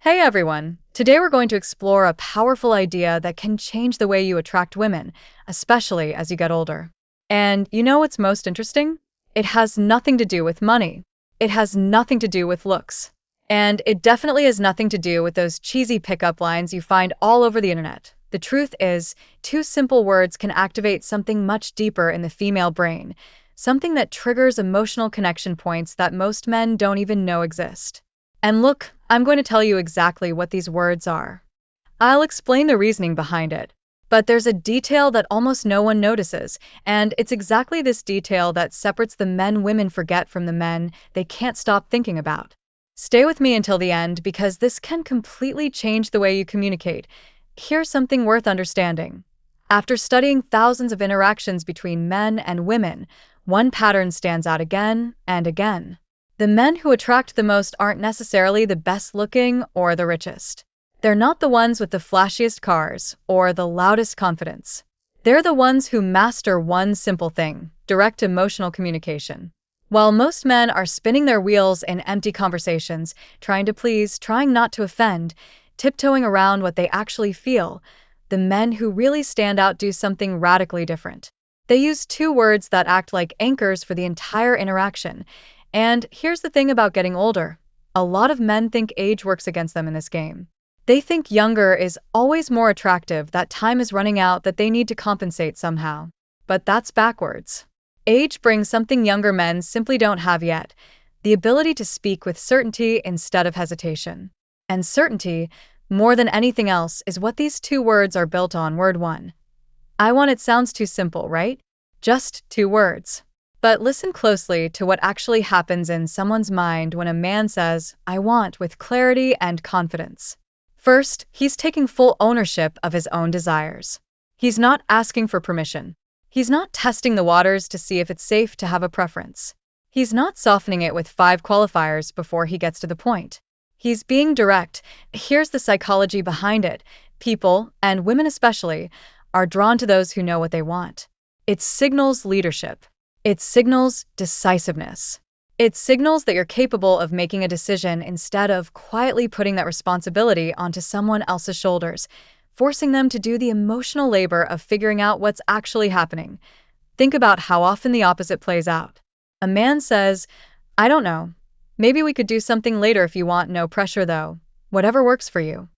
Hey everyone! Today we're going to explore a powerful idea that can change the way you attract women, especially as you get older. And you know what's most interesting? It has nothing to do with money. It has nothing to do with looks. And it definitely has nothing to do with those cheesy pickup lines you find all over the internet. The truth is, two simple words can activate something much deeper in the female brain, something that triggers emotional connection points that most men don't even know exist. And look, I'm going to tell you exactly what these words are. I'll explain the reasoning behind it. But there's a detail that almost no one notices, and it's exactly this detail that separates the men women forget from the men they can't stop thinking about. Stay with me until the end because this can completely change the way you communicate. Here's something worth understanding. After studying thousands of interactions between men and women, one pattern stands out again and again. The men who attract the most aren't necessarily the best looking or the richest. They're not the ones with the flashiest cars or the loudest confidence. They're the ones who master one simple thing: direct emotional communication. While most men are spinning their wheels in empty conversations, trying to please, trying not to offend, tiptoeing around what they actually feel, the men who really stand out do something radically different. They use two words that act like anchors for the entire interaction. And here's the thing about getting older. A lot of men think age works against them in this game. They think younger is always more attractive, that time is running out, that they need to compensate somehow. But that's backwards. Age brings something younger men simply don't have yet: the ability to speak with certainty instead of hesitation. And certainty, more than anything else, is what these two words are built on. Word one. I want. It sounds too simple, right? Just two words. But listen closely to what actually happens in someone's mind when a man says, I want, with clarity and confidence. First, he's taking full ownership of his own desires. He's not asking for permission. He's not testing the waters to see if it's safe to have a preference. He's not softening it with five qualifiers before he gets to the point. He's being direct. Here's the psychology behind it. People, and women especially, are drawn to those who know what they want. It signals leadership. It signals decisiveness. It signals that you're capable of making a decision instead of quietly putting that responsibility onto someone else's shoulders, forcing them to do the emotional labor of figuring out what's actually happening. Think about how often the opposite plays out. A man says, I don't know. Maybe we could do something later if you want, no pressure though. Whatever works for you.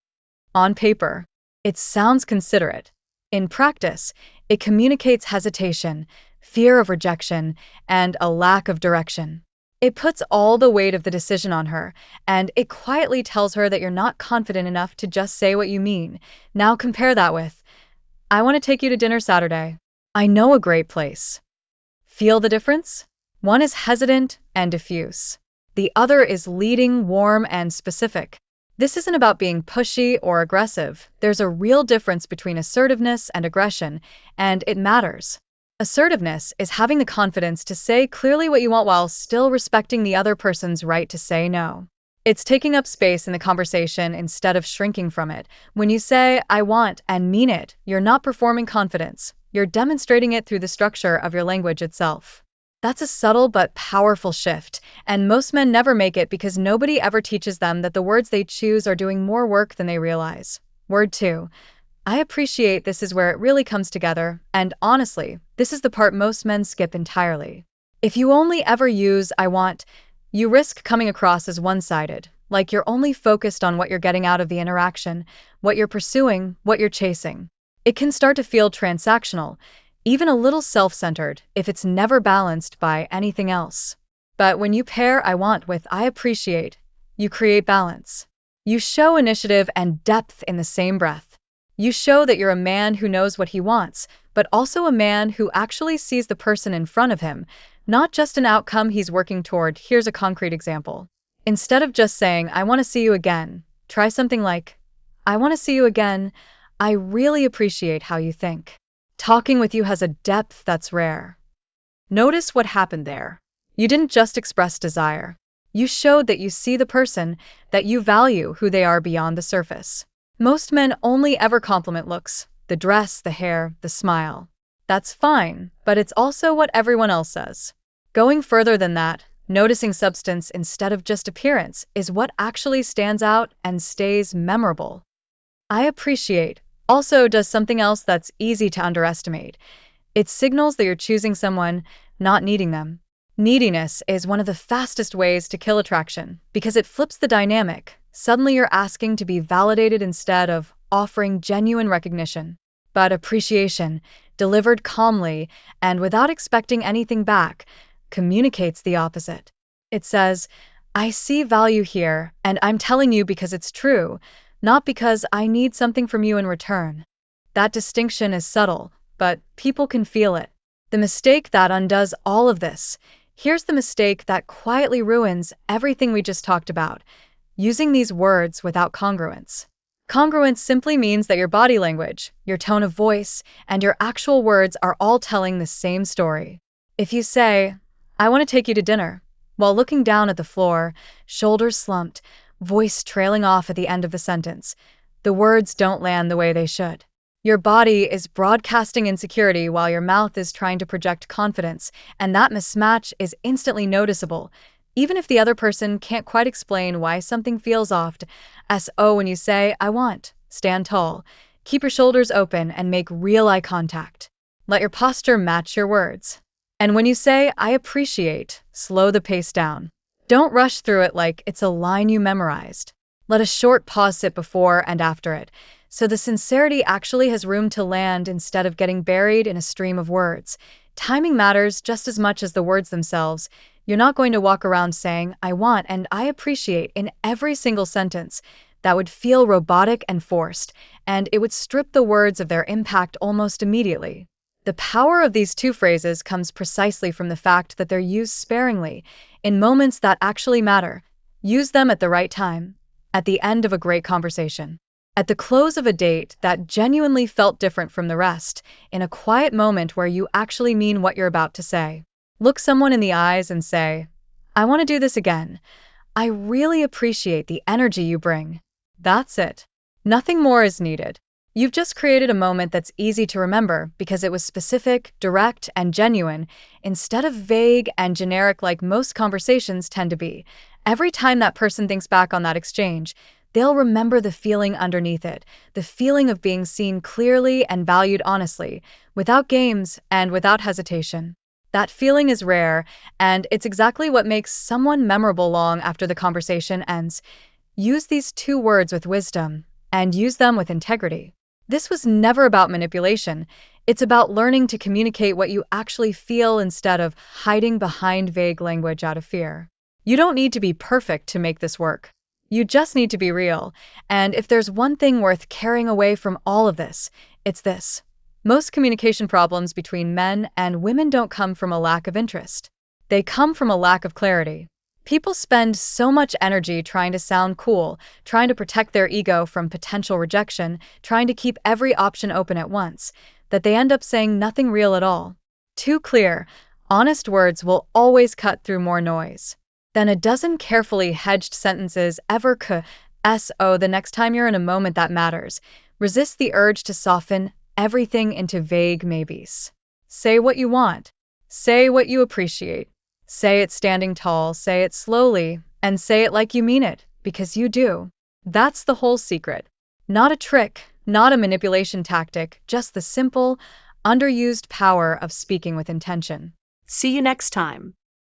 On paper, it sounds considerate. In practice, it communicates hesitation, fear of rejection, and a lack of direction. It puts all the weight of the decision on her, and it quietly tells her that you're not confident enough to just say what you mean. Now compare that with, I want to take you to dinner Saturday. I know a great place. Feel the difference? One is hesitant and diffuse. The other is leading, warm, and specific. This isn't about being pushy or aggressive. There's a real difference between assertiveness and aggression, and it matters. Assertiveness is having the confidence to say clearly what you want while still respecting the other person's right to say no. It's taking up space in the conversation instead of shrinking from it. When you say, I want, and mean it, you're not performing confidence. You're demonstrating it through the structure of your language itself. That's a subtle but powerful shift, and most men never make it because nobody ever teaches them that the words they choose are doing more work than they realize. Word two. I appreciate. This is where it really comes together, and honestly, this is the part most men skip entirely. If you only ever use I want, you risk coming across as one-sided, like you're only focused on what you're getting out of the interaction, what you're pursuing, what you're chasing. It can start to feel transactional, even a little self-centered, if it's never balanced by anything else. But when you pair I want with I appreciate, you create balance. You show initiative and depth in the same breath. You show that you're a man who knows what he wants, but also a man who actually sees the person in front of him, not just an outcome he's working toward. Here's a concrete example. Instead of just saying, I want to see you again, try something like, I want to see you again. I really appreciate how you think. Talking with you has a depth that's rare. Notice what happened there. You didn't just express desire. You showed that you see the person, that you value who they are beyond the surface. Most men only ever compliment looks, the dress, the hair, the smile. That's fine, but it's also what everyone else says. Going further than that, Noticing substance instead of just appearance is what actually stands out and stays memorable. I appreciate also does something else that's easy to underestimate. It signals that you're choosing someone, not needing them. Neediness is one of the fastest ways to kill attraction because it flips the dynamic. Suddenly you're asking to be validated instead of offering genuine recognition. But appreciation, delivered calmly and without expecting anything back, communicates the opposite. It says, I see value here, and I'm telling you because it's true, not because I need something from you in return. That distinction is subtle, but people can feel it. The mistake that undoes all of this. Here's the mistake that quietly ruins everything we just talked about: using these words without congruence. Congruence simply means that your body language, your tone of voice, and your actual words are all telling the same story. If you say, I want to take you to dinner, while looking down at the floor, shoulders slumped, voice trailing off at the end of the sentence, the words don't land the way they should. Your body is broadcasting insecurity while your mouth is trying to project confidence, and that mismatch is instantly noticeable, even if the other person can't quite explain why something feels off. So when you say, I want, stand tall, keep your shoulders open, and make real eye contact. Let your posture match your words. And when you say, I appreciate, slow the pace down. Don't rush through it like it's a line you memorized. Let a short pause sit before and after it, so the sincerity actually has room to land instead of getting buried in a stream of words. Timing matters just as much as the words themselves. You're not going to walk around saying, I want and I appreciate in every single sentence. That would feel robotic and forced, and it would strip the words of their impact almost immediately. The power of these two phrases comes precisely from the fact that they're used sparingly, in moments that actually matter. Use them at the right time, at the end of a great conversation, at the close of a date that genuinely felt different from the rest, in a quiet moment where you actually mean what you're about to say. Look someone in the eyes and say, I want to do this again. I really appreciate the energy you bring. That's it. Nothing more is needed. You've just created a moment that's easy to remember because it was specific, direct, and genuine, instead of vague and generic like most conversations tend to be. Every time that person thinks back on that exchange, they'll remember the feeling underneath it, the feeling of being seen clearly and valued honestly, without games and without hesitation. That feeling is rare, and it's exactly what makes someone memorable long after the conversation ends. Use these two words with wisdom, and use them with integrity. This was never about manipulation. It's about learning to communicate what you actually feel instead of hiding behind vague language out of fear. You don't need to be perfect to make this work. You just need to be real. And if there's one thing worth carrying away from all of this, it's this. Most communication problems between men and women don't come from a lack of interest. They come from a lack of clarity. People spend so much energy trying to sound cool, trying to protect their ego from potential rejection, trying to keep every option open at once, that they end up saying nothing real at all. Too clear, honest words will always cut through more noise than a dozen carefully hedged sentences ever could. So the next time you're in a moment that matters, resist the urge to soften everything into vague maybes. Say what you want. Say what you appreciate. Say it standing tall, say it slowly, and say it like you mean it, because you do. That's the whole secret. Not a trick, not a manipulation tactic, just the simple, underused power of speaking with intention. See you next time.